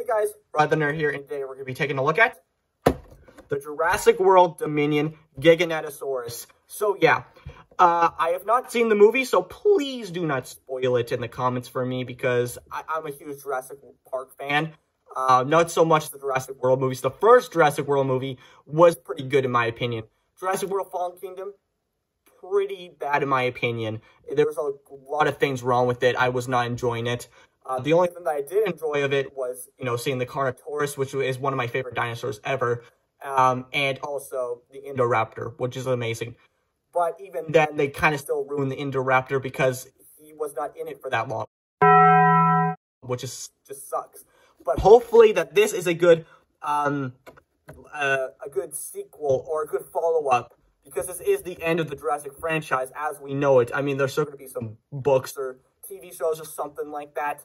Hey guys, Brother Nerd here, and today we're going to be taking a look at the Jurassic World Dominion Giganotosaurus. So yeah, I have not seen the movie, so please do not spoil it in the comments for me, because I'm a huge Jurassic Park fan. Not so much the Jurassic World movies. The first Jurassic World movie was pretty good in my opinion. Jurassic World Fallen Kingdom, pretty bad in my opinion. There was a lot of things wrong with it. I was not enjoying it. The only thing that I did enjoy of it was, seeing the Carnotaurus, which is one of my favorite dinosaurs ever, and also the Indoraptor, which is amazing. But even then, they kind of still ruined the Indoraptor because he was not in it for that long, which is just sucks. But hopefully that this is a good sequel or a good follow-up, because this is the end of the Jurassic franchise as we know it. I mean, there's still going to be some books or TV shows or something like that.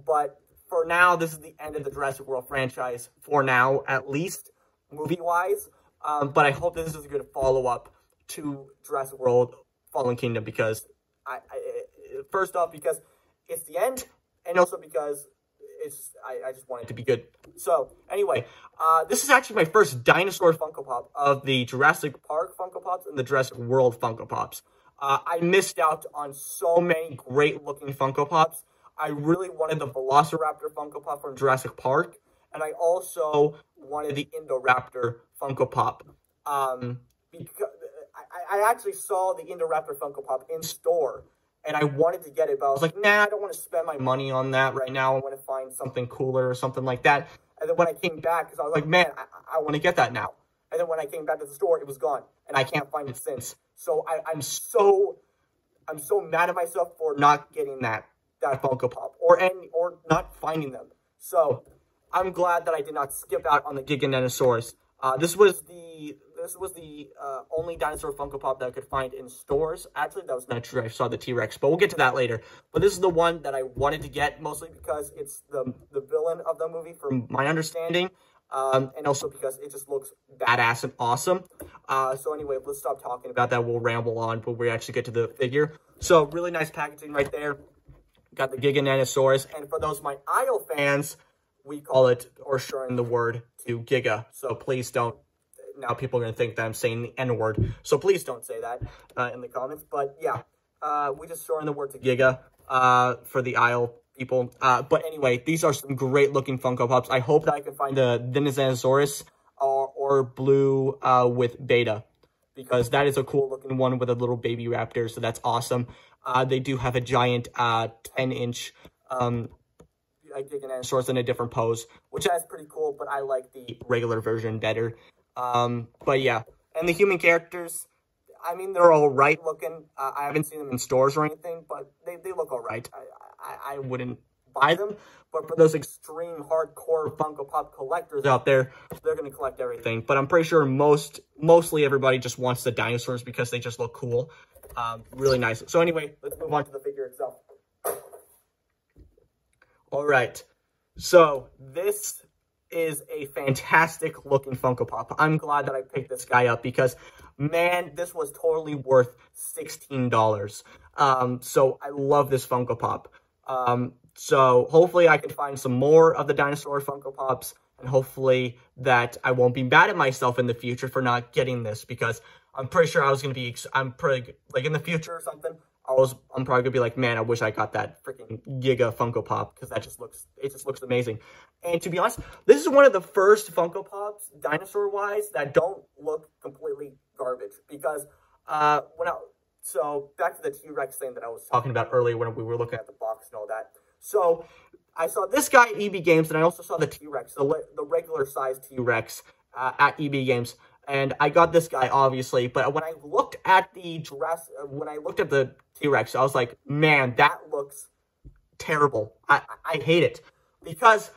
But for now, this is the end of the Jurassic World franchise. For now, at least, movie-wise. But I hope this is a good follow-up to Jurassic World Fallen Kingdom, because, first off, because it's the end, and also because I just want it to be good. So, anyway, this is actually my first dinosaur Funko Pop of the Jurassic Park Funko Pops and the Jurassic World Funko Pops. I missed out on so many great-looking Funko Pops. I really wanted the Velociraptor Funko Pop from Jurassic Park, and I also wanted the Indoraptor Funko Pop. Because I actually saw the Indoraptor Funko Pop in store, and I wanted to get it, but I was like, nah, I don't want to spend my money on that right now. I want to find something cooler or something like that. And then when I came back, because I was like, man, I want to get that now. And then when I came back to the store, it was gone, and I can't find it since. So I'm so mad at myself for not getting that Funko Pop or not finding them. So I'm glad that I did not skip out on the Giganotosaurus. This was the only dinosaur Funko Pop that I could find in stores. Actually, that was not true. I saw the T-Rex, but we'll get to that later. But this is the one that I wanted to get, mostly because it's the villain of the movie, from my understanding. And also because it just looks badass and awesome. So anyway, let's stop talking about that. We'll ramble on when we actually get to the figure. So really nice packaging right there. Got the Giganotosaurus. And for those of my Isle fans, we call it, or shorten the word to Giga. So please don't. Now people are going to think that I'm saying the N-word. So please don't say that in the comments. But yeah, we just shorten the word to Giga for the Isle people. But anyway, these are some great looking Funko Pops. I hope that I can find a Giganotosaurus or blue with Beta, because that is a cool looking one with a little baby raptor. So that's awesome. They do have a giant 10-inch Giganotosaurus in a different pose, which is pretty cool, but I like the regular version better. But yeah, and the human characters, I mean, they're all right looking. I haven't seen them in stores or anything, but they look all right. I wouldn't buy them, but for those extreme hardcore Funko Pop collectors out there, they're going to collect everything. But I'm pretty sure mostly everybody just wants the dinosaurs because they just look cool. Really nice. So anyway, let's move on to the figure itself. All right. So this is a fantastic looking Funko Pop. I'm glad that I picked this guy up because, man, this was totally worth $16. So I love this Funko Pop. So hopefully I can find some more of the dinosaur Funko Pops, and hopefully that I won't be mad at myself in the future for not getting this, because I'm pretty sure I was going to be, like in the future or something, I'm probably gonna be like, man, I wish I got that freaking Giga Funko Pop, because it just looks amazing. And to be honest, this is one of the first Funko Pops, dinosaur-wise, that don't look completely garbage. Because so back to the T-Rex thing that I was talking about earlier when we were looking at the box and all that. So I saw this guy at EB Games, and I also saw the T-Rex, the regular size T-Rex at EB Games. And I got this guy, obviously, but when I looked at the T-Rex, I was like, man, that looks terrible. I hate it, because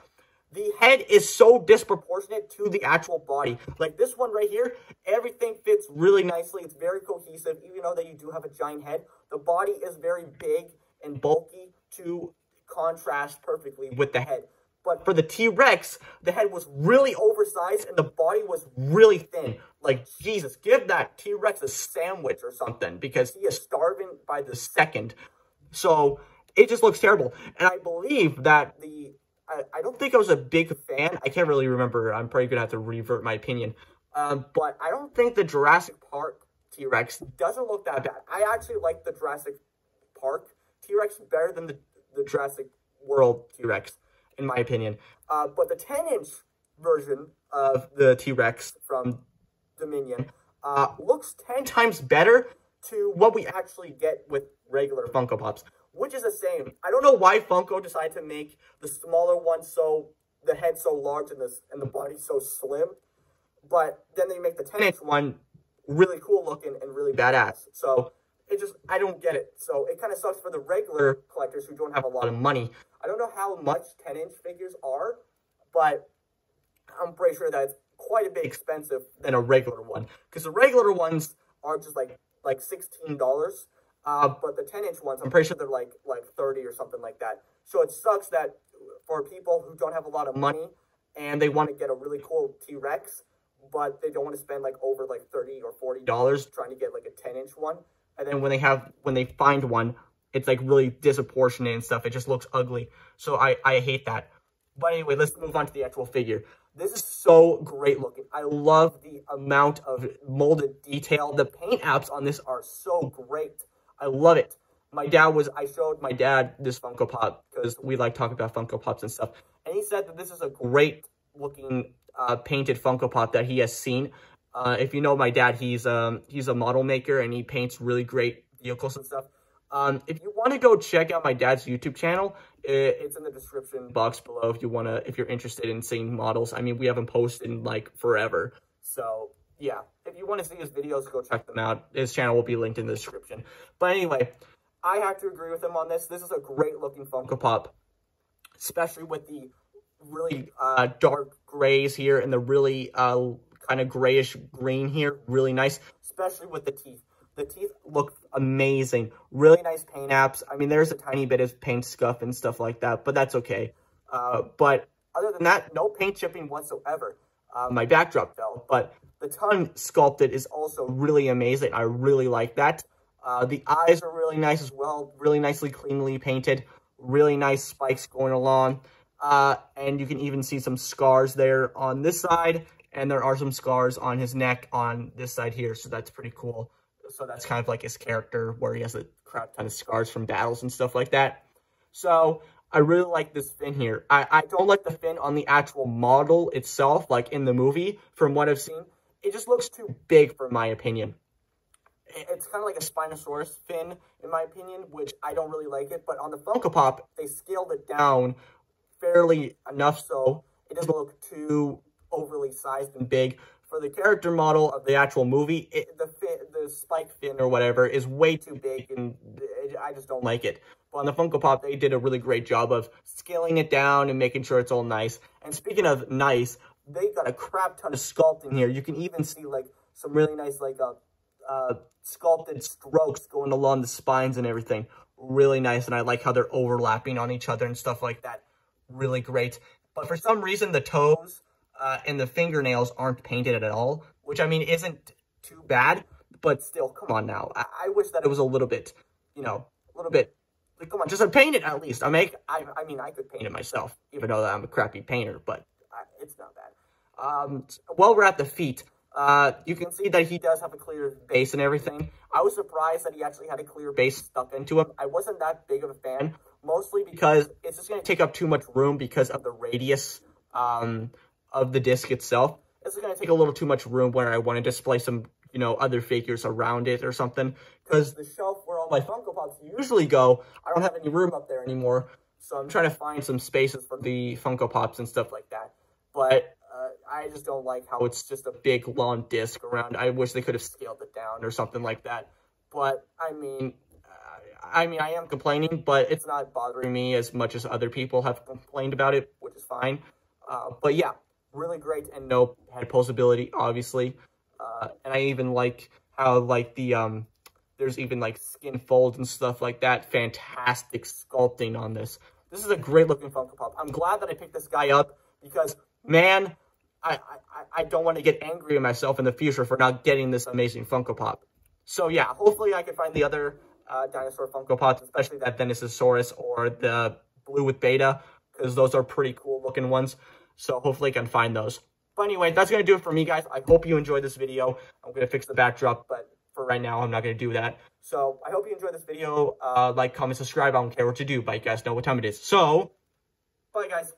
the head is so disproportionate to the actual body. Like this one right here, everything fits really nicely. It's very cohesive, even though that you do have a giant head. The body is very big and bulky to contrast perfectly with the head. But for the T-Rex, the head was really oversized and the body was really thin. Like, Jesus, give that T-Rex a sandwich or something, because he is starving by the second. So it just looks terrible. And I believe that I don't think I was a big fan. I can't really remember. I'm probably going to have to revert my opinion. But I don't think the Jurassic Park T-Rex doesn't look that bad. I actually like the Jurassic Park T-Rex better than the Jurassic World T-Rex, in my opinion. But the 10-inch version of the T-Rex from Dominion looks 10 times better to what we actually get with regular Funko Pops, which is the same. I don't know why Funko decided to make the smaller one the head so large and the body so slim, but then they make the 10-inch one really cool looking and really badass. So I don't get it. So it kind of sucks for the regular collectors who don't have a lot of money. I don't know how much 10-inch figures are, but I'm pretty sure that it's quite a bit expensive than a regular one, because the regular ones are just like $16, but the 10-inch ones, I'm pretty sure they're like 30 or something like that. So it sucks that for people who don't have a lot of money and they want to get a really cool T-Rex, but they don't want to spend like over like $30 or $40 trying to get like a 10-inch one, and then when they find one, it's like really disproportionate and stuff. It just looks ugly. So I hate that. But anyway, let's move on to the actual figure. This is so great looking. I love the amount of molded detail. The paint apps on this are so great. I love it. I showed my dad this Funko Pop because we like talking about Funko Pops and stuff. And he said that this is a great looking painted Funko Pop that he has seen. If you know my dad, he's a model maker and he paints really great vehicles and stuff. If you want to go check out my dad's YouTube channel, it's in the description box below if you're interested in seeing models. I mean, we haven't posted in like forever. So yeah, if you want to see his videos, go check them out. His channel will be linked in the description. But anyway, I have to agree with him on this. This is a great looking Funko Pop, especially with the really dark grays here and the really kind of grayish green here. Really nice, especially with the teeth. The teeth look amazing. Really nice paint apps. I mean, there's a tiny bit of paint scuff and stuff like that, but that's okay. But other than that, no paint chipping whatsoever. My backdrop fell, but the tongue sculpted is also really amazing. I really like that. The eyes are really nice as well. Really nicely, cleanly painted. Really nice spikes going along. And you can even see some scars there on this side. And there are some scars on his neck on this side here. So that's pretty cool. So that's kind of like his character where he has a crap ton of scars from battles and stuff like that. So I really like this fin here. I don't like the fin on the actual model itself, like in the movie, from what I've seen. It just looks too big for my opinion. It's kind of like a Spinosaurus fin, in my opinion, which I don't really like it. But on the Funko Pop, they scaled it down fairly enough so it doesn't look too overly sized and big. For the character model of the actual movie, the spike fin or whatever is way too big, and I just don't like it. But on the Funko Pop, they did a really great job of scaling it down and making sure it's all nice. And speaking of nice, they got a crap ton of sculpt in here. You can even see like some really nice like sculpted strokes going along the spines and everything. Really nice, and I like how they're overlapping on each other and stuff like that. Really great. But for some reason, the toes and the fingernails aren't painted at all, which I mean isn't too bad, but still, come on now. I wish that it was a little bit, like, come on, just paint it at least. I mean, I could paint it myself, even though I'm a crappy painter, but it's not bad. While we're at the feet, you can see that he does have a clear base and everything. I was surprised that he actually had a clear base stuck into him. I wasn't that big of a fan, mostly because it's just going to take up too much room because of the radius of the disc itself. This is going to take a little too much room where I want to display some, other figures around it or something. Because the shelf where all my Funko Pops usually go, I don't have any room up there anymore. So I'm trying to find some spaces for the Funko Pops and stuff like that. But I just don't like how it's just a big, long disc around. I wish they could have scaled it down or something like that. But, I mean, I am complaining, but it's not bothering me as much as other people have complained about it, which is fine. But yeah, really great, and no head posability, obviously. And I even like how, like, there's even, like, skin folds and stuff like that. Fantastic sculpting on this. This is a great-looking Funko Pop. I'm glad that I picked this guy up because, man, I don't want to get angry at myself in the future for not getting this amazing Funko Pop. So, yeah, hopefully I can find the other dinosaur Funko Pops, especially that Giganotosaurus or the blue with beta, because those are pretty cool looking ones. So hopefully I can find those. But anyway, that's going to do it for me, guys. I hope you enjoyed this video. I'm going to fix the backdrop, but for right now, I'm not going to do that. So I hope you enjoyed this video. Like, comment, subscribe. I don't care what you do, but you guys know what time it is. So, bye, guys.